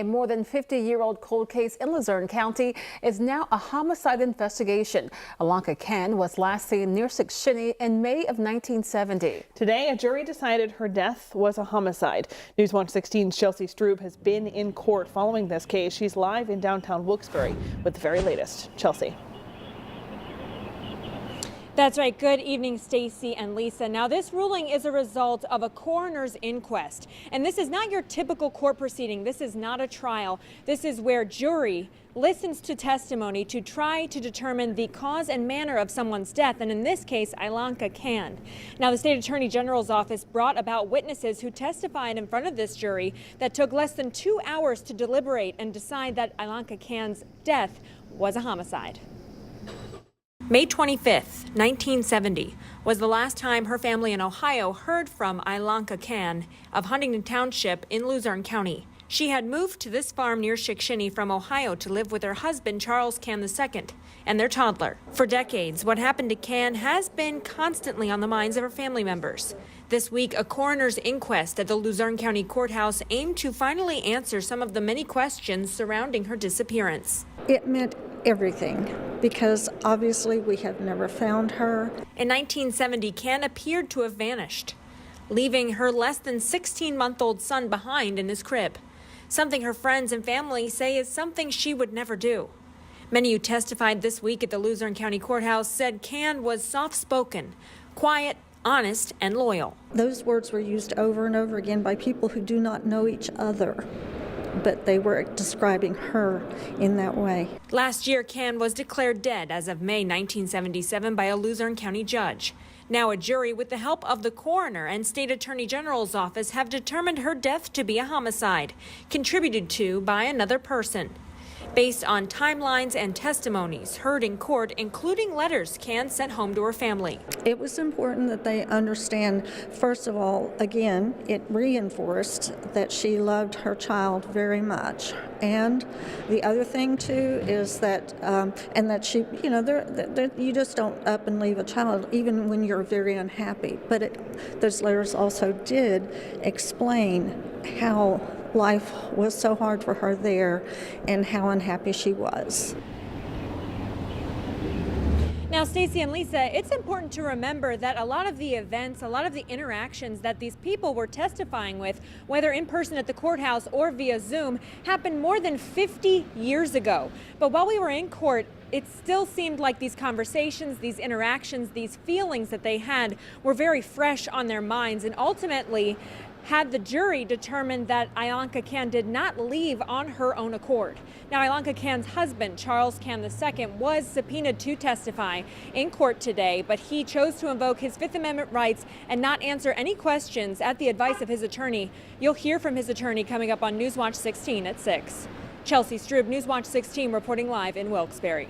A more than 50-year-old cold case in Luzerne County is now a homicide investigation. Ilanka Khan was last seen near Shikshini in May of 1970. Today, a jury decided her death was a homicide. News Watch 16's Chelsea Strube has been in court following this case. She's live in downtown Wilkes-Barre with the very latest. Chelsea. That's right. Good evening, Stacy and Lisa. Now, this ruling is a result of a coroner's inquest. And this is not your typical court proceeding. This is not a trial. This is where jury listens to testimony to try to determine the cause and manner of someone's death, and in this case, Ilanka Khan. Now, the state attorney general's office brought about witnesses who testified in front of this jury that took less than 2 hours to deliberate and decide that Ilanka Khan's death was a homicide. May 25th, 1970 was the last time her family in Ohio heard from Ilanka Khan of Huntington Township in Luzerne County. She had moved to this farm near Shikshini from Ohio to live with her husband, Charles Khan II, and their toddler. For decades, what happened to Khan has been constantly on the minds of her family members. This week, a coroner's inquest at the Luzerne County Courthouse aimed to finally answer some of the many questions surrounding her disappearance. It meant everything, because obviously we have never found her. In 1970, Khan appeared to have vanished, leaving her less than 16-month-old son behind in his crib. Something her friends and family say is something she would never do. Many who testified this week at the Luzerne County Courthouse said Khan was soft-spoken, quiet, honest, and loyal. Those words were used over and over again by people who do not know each other, but they were describing her in that way. Last year, Khan was declared dead as of May 1977 by a Luzerne County judge. Now a jury, with the help of the coroner and state attorney general's office, have determined her death to be a homicide, contributed to by another person. Based on timelines and testimonies heard in court, including letters Khan sent home to her family. It was important that they understand, first of all, again, it reinforced that she loved her child very much. And the other thing, too, is that, and that she, you know, you just don't up and leave a child, even when you're very unhappy. But those letters also did explain how life was so hard for her there and how unhappy she was. Now, Stacy and Lisa, it's important to remember that a lot of the events, a lot of the interactions that these people were testifying with, whether in person at the courthouse or via Zoom, happened more than 50 years ago. But while we were in court, it still seemed like these conversations, these interactions, these feelings that they had were very fresh on their minds, and ultimately had the jury determined that Ilanka Khan did not leave on her own accord. Now, Ilanka Khan's husband, Charles Khan II, was subpoenaed to testify in court today, but he chose to invoke his Fifth Amendment rights and not answer any questions at the advice of his attorney. You'll hear from his attorney coming up on News Watch 16 at 6. Chelsea Strube, News Watch 16, reporting live in Wilkes-Barre.